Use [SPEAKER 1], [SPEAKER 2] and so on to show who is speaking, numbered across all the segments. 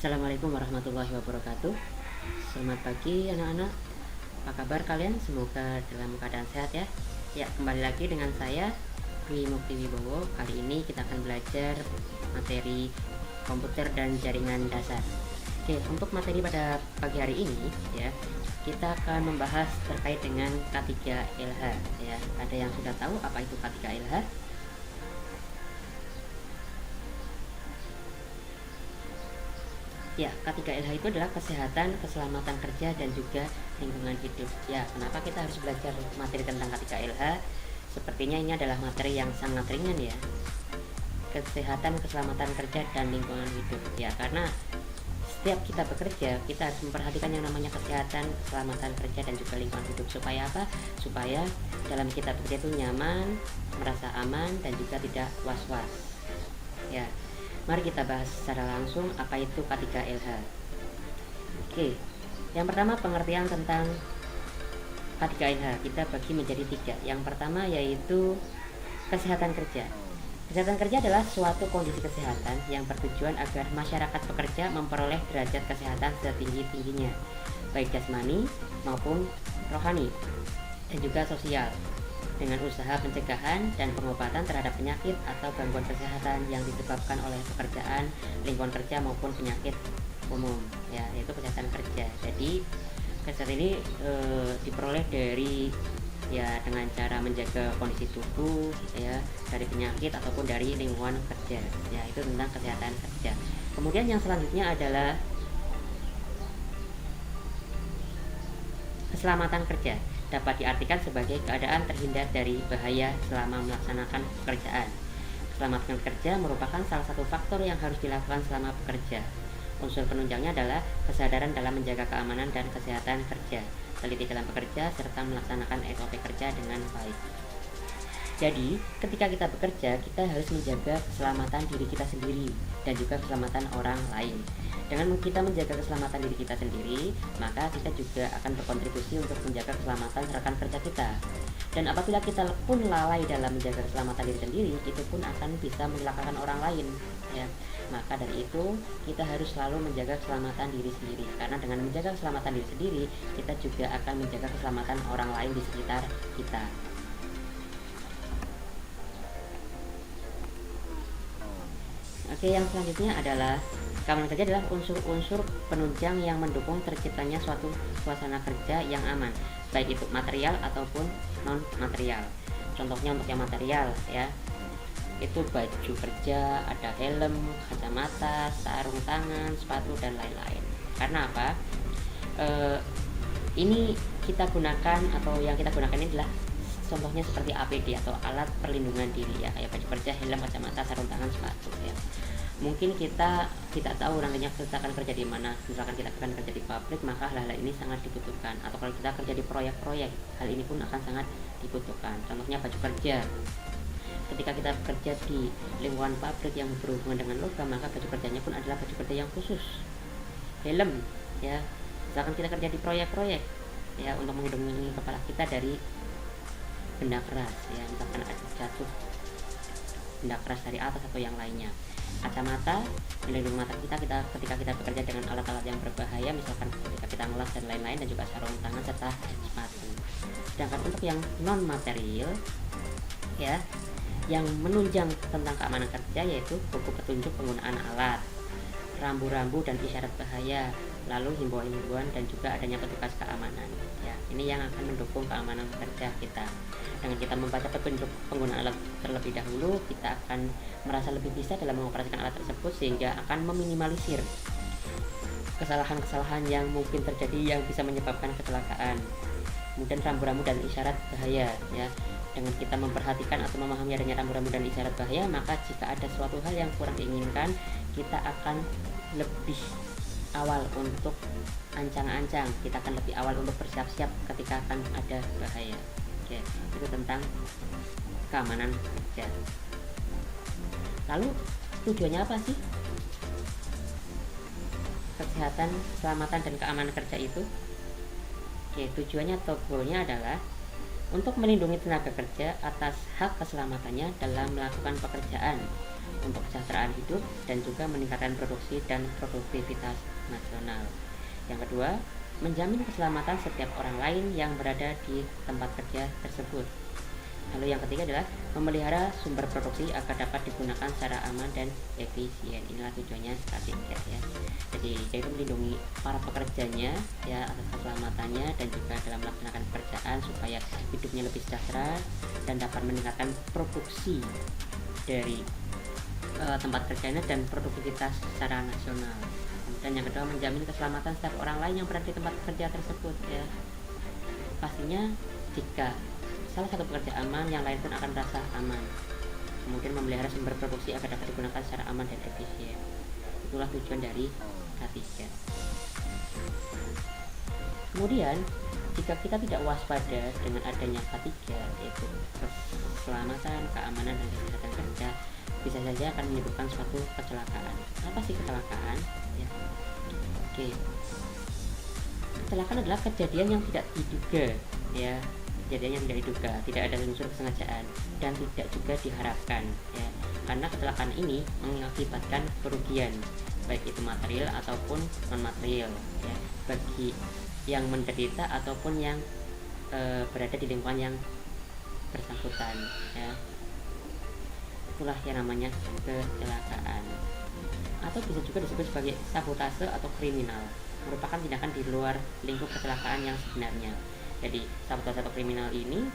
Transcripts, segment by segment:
[SPEAKER 1] Assalamualaikum warahmatullahi wabarakatuh. Selamat pagi anak-anak. Apa kabar kalian? Semoga dalam keadaan sehat ya. Ya, kembali lagi dengan saya Dwi Mukti Wibowo. Kali ini kita akan belajar materi komputer dan jaringan dasar. Oke, untuk materi pada pagi hari ini ya, kita akan membahas terkait dengan K3LH ya. Ada yang sudah tahu apa itu K3LH? Ya, K3LH itu adalah kesehatan, keselamatan kerja, dan juga lingkungan hidup. Ya, kenapa kita harus belajar materi tentang K3LH? Sepertinya ini adalah materi yang sangat ringan ya. Kesehatan, keselamatan kerja, dan lingkungan hidup. Ya, karena setiap kita bekerja, kita harus memperhatikan yang namanya kesehatan, keselamatan kerja, dan juga lingkungan hidup. Supaya apa? Supaya dalam kita bekerja itu nyaman, merasa aman, dan juga tidak was-was. Ya, mari kita bahas secara langsung apa itu K3LH. Oke, yang pertama pengertian tentang K3LH kita bagi menjadi 3. Yang pertama yaitu kesehatan kerja. Kesehatan kerja adalah suatu kondisi kesehatan yang bertujuan agar masyarakat pekerja memperoleh derajat kesehatan setinggi-tingginya, baik jasmani maupun rohani, dan juga sosial, dengan usaha pencegahan dan pengobatan terhadap penyakit atau gangguan kesehatan yang disebabkan oleh pekerjaan, lingkungan kerja maupun penyakit umum ya, yaitu kesehatan kerja. Jadi kesehatan ini diperoleh dari ya dengan cara menjaga kondisi tubuh ya dari penyakit ataupun dari lingkungan kerja ya, itu tentang kesehatan kerja. Kemudian yang selanjutnya adalah keselamatan kerja, dapat diartikan sebagai keadaan terhindar dari bahaya selama melaksanakan pekerjaan. Keselamatan kerja merupakan salah satu faktor yang harus dilakukan selama bekerja. Unsur penunjangnya adalah kesadaran dalam menjaga keamanan dan kesehatan kerja, teliti dalam bekerja, serta melaksanakan SOP kerja dengan baik. Jadi, ketika kita bekerja, kita harus menjaga keselamatan diri kita sendiri dan juga keselamatan orang lain. Dengan kita menjaga keselamatan diri kita sendiri, maka kita juga akan berkontribusi untuk menjaga keselamatan rekan kerja kita. Dan apabila kita pun lalai dalam menjaga keselamatan diri sendiri, itu pun akan bisa mencelakakan orang lain ya. Maka dari itu, kita harus selalu menjaga keselamatan diri sendiri. Karena dengan menjaga keselamatan diri sendiri, kita juga akan menjaga keselamatan orang lain di sekitar kita. Oke, yang selanjutnya adalah keamanan kerja adalah unsur-unsur penunjang yang mendukung terciptanya suatu suasana kerja yang aman, baik itu material ataupun non material. Contohnya untuk yang material ya, itu baju kerja, ada helm, kacamata, sarung tangan, sepatu, dan lain-lain. Karena apa? Ini kita gunakan, atau yang kita gunakan ini adalah contohnya seperti APD atau alat perlindungan diri ya, kayak baju kerja, helm, kacamata, sarung tangan, sepatu ya. Mungkin kita tidak tahu nantinya kita akan kerja di mana. Misalkan kita akan kerja di pabrik, maka hal-hal ini sangat dibutuhkan. Atau kalau kita kerja di proyek-proyek, hal ini pun akan sangat dibutuhkan. Contohnya baju kerja. Ketika kita bekerja di lingkungan pabrik yang berhubungan dengan logam, maka baju kerjanya pun adalah baju kerja yang khusus. Helm ya, misalkan kita kerja di proyek-proyek ya, untuk melindungi kepala kita dari benda keras ya, misalkan ada jatuh benda keras dari atas atau yang lainnya. Kacamata melindungi mata kita ketika kita bekerja dengan alat-alat yang berbahaya, misalkan ketika kita ngelas dan lain-lain, dan juga sarung tangan serta sepatu. Sedangkan untuk yang non material ya, yang menunjang tentang keamanan kerja, yaitu buku petunjuk penggunaan alat, rambu-rambu dan isyarat bahaya, lalu himbauan-himbauan, dan juga adanya petugas keamanan ya. Ini yang akan mendukung keamanan kerja kita. Dengan kita membaca petunjuk penggunaan alat terlebih dahulu, kita akan merasa lebih bisa dalam mengoperasikan alat tersebut, sehingga akan meminimalisir kesalahan-kesalahan yang mungkin terjadi yang bisa menyebabkan kecelakaan. Kemudian rambu-rambu dan isyarat bahaya ya, dengan kita memperhatikan atau memahami adanya rambu-rambu dan isyarat bahaya, maka jika ada suatu hal yang kurang diinginkan, kita akan lebih awal untuk ancang-ancang, kita akan lebih awal untuk bersiap-siap ketika akan ada bahaya. Oke, itu tentang keamanan kerja. Lalu tujuannya apa sih kesehatan, keselamatan, dan keamanan kerja itu? Oke, tujuannya atau goalnya adalah untuk melindungi tenaga kerja atas hak keselamatannya dalam melakukan pekerjaan, untuk kesejahteraan hidup dan juga meningkatkan produksi dan produktivitas nasional. Yang kedua, menjamin keselamatan setiap orang lain yang berada di tempat kerja tersebut. Lalu yang ketiga adalah memelihara sumber produksi agar dapat digunakan secara aman dan efisien. Inilah tujuannya K3 ya. Jadi dia itu melindungi para pekerjanya ya atas keselamatannya dan juga dalam melaksanakan pekerjaan supaya hidupnya lebih sejahtera dan dapat meningkatkan produksi dari tempat kerjanya dan produktivitas secara nasional. Dan yang kedua, menjamin keselamatan setiap orang lain yang berada di tempat kerja tersebut ya. Pastinya jika salah satu pekerja aman, yang lain pun akan merasa aman. Kemudian memelihara sumber produksi agar dapat digunakan secara aman dan efisien. Itulah tujuan dari K3. Kemudian jika kita tidak waspada dengan adanya K3, yaitu keselamatan, keamanan, dan kesehatan kerja, bisa saja akan menyebabkan suatu kecelakaan. Apa sih kecelakaan? Ya. Oke. Kecelakaan adalah kejadian yang tidak diduga, ya. Kejadian yang tidak diduga, tidak ada unsur kesengajaan dan tidak juga diharapkan, ya. Karena kecelakaan ini mengakibatkan kerugian baik itu material ataupun non material, ya, bagi yang menderita ataupun yang berada di lingkungan yang bersangkutan, ya. Itulah yang namanya kecelakaan, atau bisa juga disebut sebagai sabotase atau kriminal, merupakan tindakan di luar lingkup kecelakaan yang sebenarnya. Jadi sabotase atau kriminal ini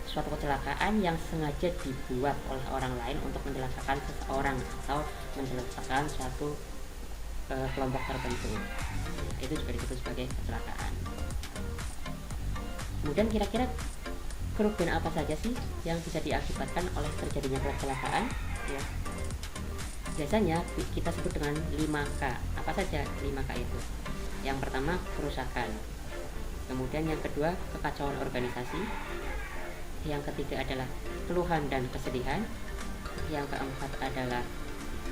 [SPEAKER 1] suatu kecelakaan yang sengaja dibuat oleh orang lain untuk mencelakakan seseorang atau mencelakakan suatu kelompok tertentu. Itu juga disebut sebagai kecelakaan. Kemudian kira-kira kerugian apa saja sih yang bisa diakibatkan oleh terjadinya kecelakaan? Ya. Biasanya kita sebut dengan 5K. Apa saja 5K itu? Yang pertama, kerusakan. Kemudian yang kedua, kekacauan organisasi. Yang ketiga adalah keluhan dan kesedihan. Yang keempat adalah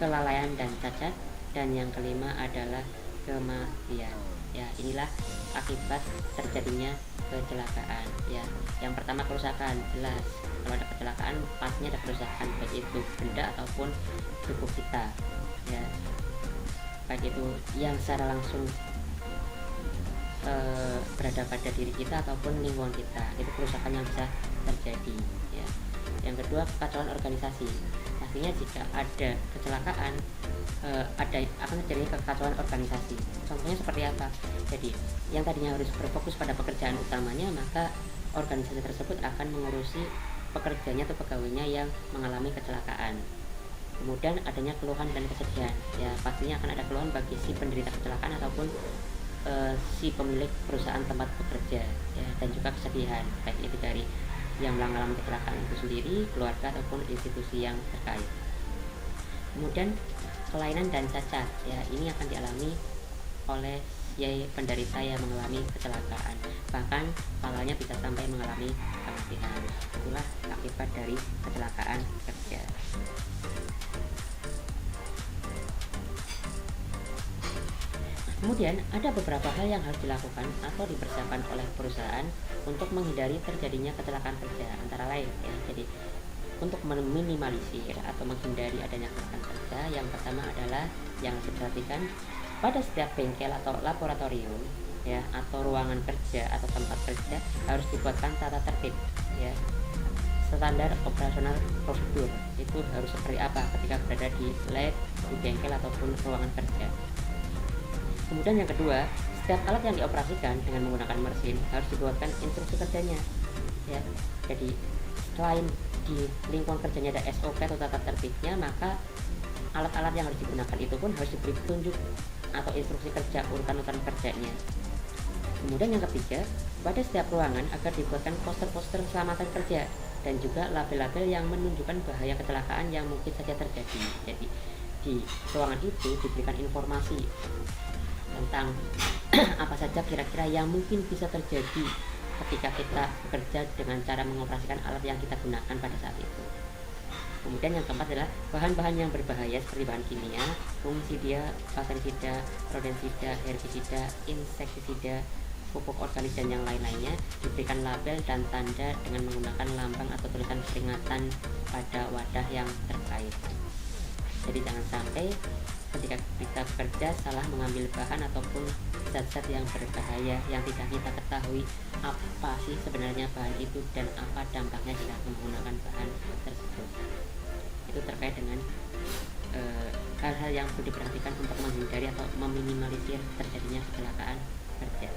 [SPEAKER 1] kelalaian dan cacat. Dan yang kelima adalah kematian. Ya, inilah akibat terjadinya kecelakaan. Ya, yang pertama kerusakan, jelas. Kalau ada kecelakaan pastinya ada kerusakan, baik itu benda ataupun tubuh kita. Ya, baik itu yang secara langsung berada pada diri kita ataupun lingkungan kita, itu kerusakan yang bisa terjadi, ya. Yang kedua, kekacauan organisasi. Pastinya jika ada kecelakaan akan terjadi kekacauan organisasi. Contohnya seperti apa? Jadi yang tadinya harus berfokus pada pekerjaan utamanya, maka organisasi tersebut akan mengurusi pekerjanya atau pegawainya yang mengalami kecelakaan. Kemudian adanya keluhan dan kesedihan, ya pastinya akan ada keluhan bagi si penderita kecelakaan ataupun si pemilik perusahaan tempat bekerja, ya, dan juga kesedihan baik itu dari yang mengalami kecelakaan itu sendiri, keluarga ataupun institusi yang terkait. Kemudian kelainan dan cacat, ya ini akan dialami oleh si penderita yang mengalami kecelakaan, bahkan fatalnya bisa sampai mengalami kematian. Itulah akibat dari kecelakaan kerja. Kemudian ada beberapa hal yang harus dilakukan atau dipersiapkan oleh perusahaan untuk menghindari terjadinya kecelakaan kerja, antara lain, ya. Jadi untuk meminimalisir atau menghindari adanya kecelakaan kerja, yang pertama adalah yang harus diperhatikan pada setiap bengkel atau laboratorium, ya, atau ruangan kerja atau tempat kerja harus dibuatkan tata tertib, ya. Standar operasional prosedur itu harus seperti apa ketika berada di lab, di bengkel ataupun ruangan kerja. Kemudian yang kedua, setiap alat yang dioperasikan dengan menggunakan mesin harus dibuatkan instruksi kerjanya, ya. Jadi selain di lingkungan kerjanya ada SOP atau tata tertibnya, maka alat-alat yang harus digunakan itu pun harus diberi petunjuk atau instruksi kerja, urutan-urutan kerjanya. Kemudian yang ketiga, pada setiap ruangan agar dibuatkan poster-poster keselamatan kerja dan juga label-label yang menunjukkan bahaya kecelakaan yang mungkin saja terjadi. Jadi di ruangan itu diberikan informasi tentang apa saja kira-kira yang mungkin bisa terjadi ketika kita bekerja dengan cara mengoperasikan alat yang kita gunakan pada saat itu. Kemudian yang keempat adalah bahan-bahan yang berbahaya seperti bahan kimia, fungisida, pestisida, rodensida, herbisida, insektisida, pupuk organik dan yang lain-lainnya diberikan label dan tanda dengan menggunakan lambang atau tulisan peringatan pada wadah yang terkait. Jadi jangan sampai ketika kita bekerja salah mengambil bahan ataupun zat-zat yang berbahaya yang tidak kita ketahui apa sih sebenarnya bahan itu dan apa dampaknya jika menggunakan bahan tersebut. Itu terkait dengan hal-hal yang perlu diperhatikan untuk menghindari atau meminimalisir terjadinya kecelakaan kerja.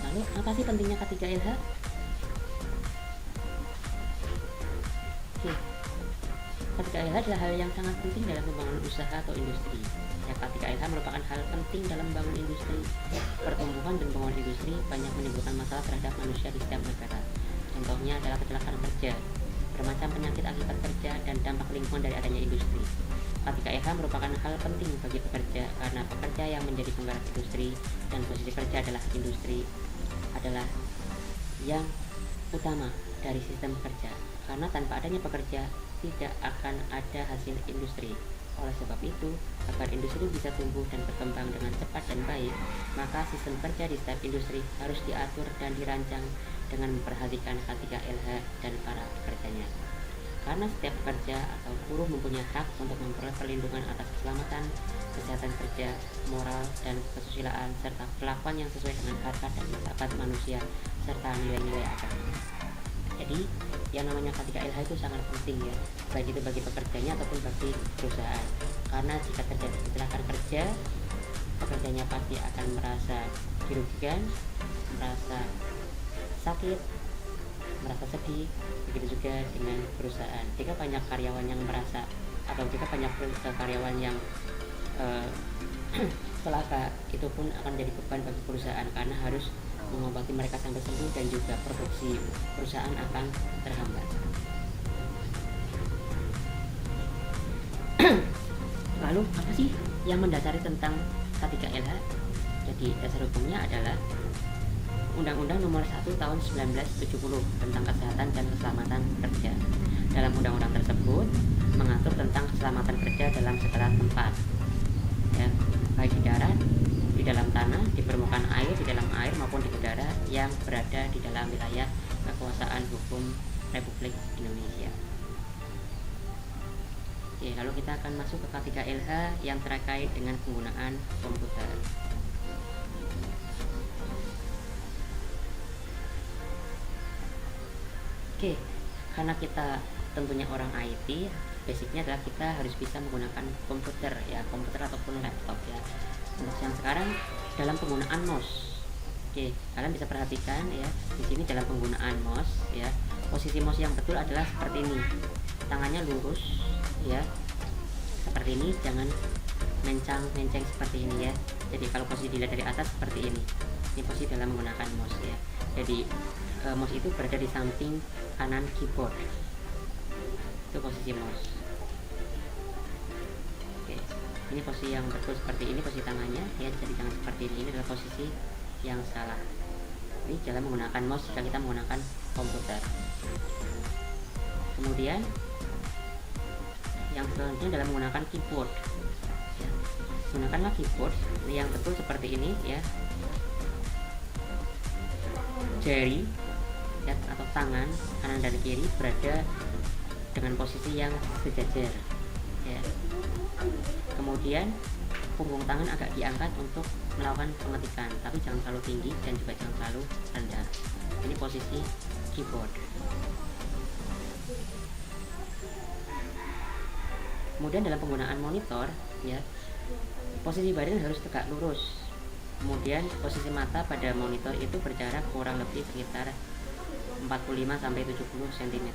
[SPEAKER 1] Lalu apa sih pentingnya K3LH? K3LH adalah hal yang sangat penting dalam membangun usaha atau industri. Ya, K3LH merupakan hal penting dalam membangun industri. Pertumbuhan dan pembangunan industri banyak menimbulkan masalah terhadap manusia di setiap negara. Contohnya adalah kecelakaan kerja, bermacam penyakit akibat kerja, dan dampak lingkungan dari adanya industri. K3LH merupakan hal penting bagi pekerja karena pekerja yang menjadi penggerak industri dan posisi kerja adalah industri adalah yang utama dari sistem kerja. Karena tanpa adanya pekerja tidak akan ada hasil industri. Oleh sebab itu, agar industri bisa tumbuh dan berkembang dengan cepat dan baik, maka sistem kerja di setiap industri harus diatur dan dirancang dengan memperhatikan K3LH dan para pekerjanya. Karena setiap pekerja atau buruh mempunyai hak untuk memperoleh perlindungan atas keselamatan, kesehatan kerja, moral, dan kesusilaan, serta perlakuan yang sesuai dengan harkat dan martabat manusia, serta nilai-nilai agama. Jadi, yang namanya K3LH itu sangat penting ya, baik itu bagi pekerjanya ataupun bagi perusahaan. Karena jika terjadi kecelakaan kerja, pekerjanya pasti akan merasa dirugikan, merasa sakit, merasa sedih. Begitu juga dengan perusahaan. Jika banyak karyawan yang merasa atau jika banyak karyawan yang celaka, itu pun akan jadi beban bagi perusahaan karena harus mengobati mereka sampai sembuh dan juga produksi perusahaan akan terhambat. Lalu apa sih yang mendasari tentang K3LH? Jadi dasar hukumnya adalah Undang-Undang Nomor 1 Tahun 1970 tentang Kesehatan dan Keselamatan Kerja. Dalam undang-undang tersebut mengatur tentang keselamatan kerja dalam segala tempat, ya, baik di darat, di dalam tanah, di permukaan air, di dalam air maupun di udara yang berada di dalam wilayah kekuasaan hukum Republik Indonesia. Oke, lalu kita akan masuk ke K3LH yang terkait dengan penggunaan komputer. Oke, karena kita tentunya orang IT, basicnya adalah kita harus bisa menggunakan komputer ya, komputer ataupun laptop ya. Untuk yang sekarang dalam penggunaan mouse. Oke, kalian bisa perhatikan ya, di sini dalam penggunaan mouse ya, posisi mouse yang betul adalah seperti ini. Tangannya lurus ya. Seperti ini, jangan mencang-menceng seperti ini ya. Jadi kalau posisi dilihat dari atas seperti ini. Ini posisi dalam menggunakan mouse ya. Jadi mouse itu berada di samping kanan keyboard. Itu posisi mouse. Oke, ini posisi yang betul seperti ini, posisi tangannya ya. Jadi jangan seperti ini. Ini adalah posisi yang salah. Ini dalam menggunakan mouse jika kita menggunakan komputer. Kemudian yang selanjutnya dalam menggunakan keyboard ya. Gunakanlah keyboard yang betul seperti ini ya. Jari ya, atau tangan kanan dan kiri berada dengan posisi yang sejajar ya. Kemudian punggung tangan agak diangkat untuk melakukan pengetikan, tapi jangan terlalu tinggi dan juga jangan terlalu rendah. Ini posisi keyboard. Kemudian dalam penggunaan monitor ya, posisi badan harus tegak lurus. Kemudian posisi mata pada monitor itu berjarak kurang lebih sekitar 45 sampai 70 cm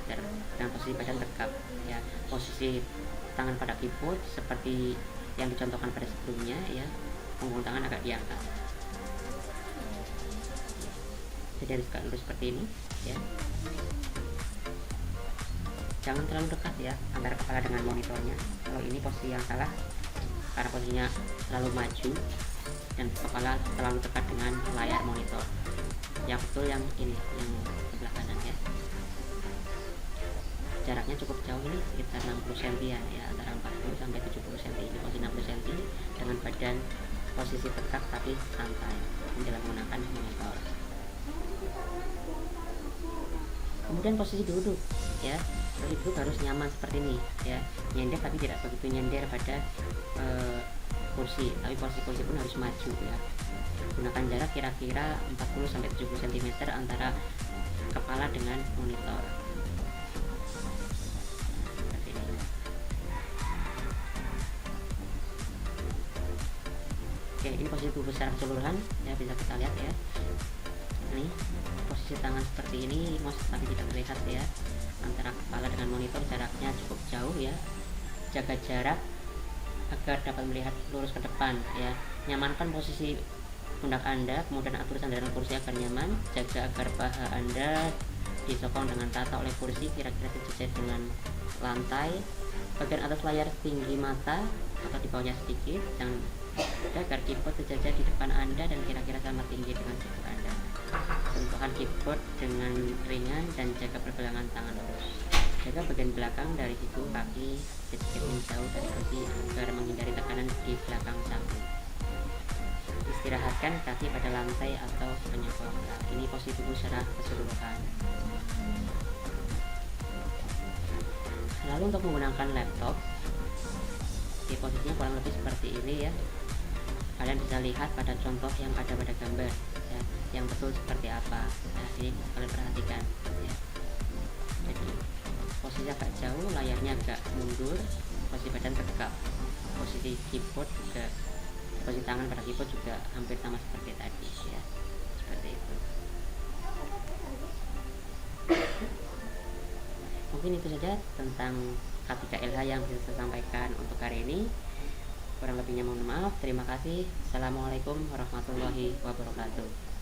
[SPEAKER 1] dan posisi badan tegap ya. Posisi tangan pada keyboard seperti yang dicontohkan pada sebelumnya ya, punggung tangan agak diangkat. Jadi harus tegak lurus seperti ini ya. Jangan terlalu dekat ya antara kepala dengan monitornya. Kalau ini posisi yang salah karena posisinya terlalu maju dan kepala terlalu dekat dengan layar monitor. Yang betul yang ini, yang sebelah kanan ya. Jaraknya cukup jauh ini, sekitar 60 cm ya, antara 40 sampai 70 cm. Ini posisi 60 cm dengan badan posisi tegak tapi santai dalam menggunakan monitor. Kemudian posisi duduk ya. Posisi duduk harus nyaman seperti ini ya, nyender tapi tidak begitu nyender pada kursi, tapi posisi kursi pun harus maju ya. Gunakan jarak kira-kira 40-70 cm antara kepala dengan monitor. Seperti ini. Oke, ini posisi tubuh secara keseluruhan ya, bisa kita lihat ya. Ini posisi tangan seperti ini, tapi tidak terlihat ya. Antara kepala dengan monitor jaraknya cukup jauh ya. Jaga jarak agar dapat melihat lurus ke depan ya. Nyamankan posisi pundak Anda, kemudian atur sandaran kursi agar nyaman. Jaga agar paha Anda disokong dengan rata oleh kursi, kira-kira sejajar dengan lantai. Bagian atas layar tinggi mata atau di bawahnya sedikit. Jangan agar keyboard sejajar di depan Anda dan kira-kira sama tinggi dengan siku Anda. Sentuhkan keyboard dengan ringan dan jaga pergelangan tangan lurus. Jaga bagian belakang dari siku kaki sedikit menjauh dari kursi agar menghindari tekanan di belakang saku. Istirahatkan kaki pada lantai atau penyokong. Ini posisi tubuh secara keseluruhan. Lalu untuk menggunakan laptop, di posisinya kurang lebih seperti ini ya. Kalian bisa lihat pada contoh yang ada pada gambar ya, yang betul seperti apa. Nah, ini kalian perhatikan ya. Jadi posisi agak jauh, layarnya agak mundur, posisi badan tegak, posisi keyboard juga, posisi tangan pada keyboard juga hampir sama seperti tadi ya, seperti itu. Mungkin itu saja tentang K3LH yang bisa saya sampaikan untuk hari ini. Kurang lebihnya mohon maaf. Terima kasih. Assalamualaikum warahmatullahi wabarakatuh.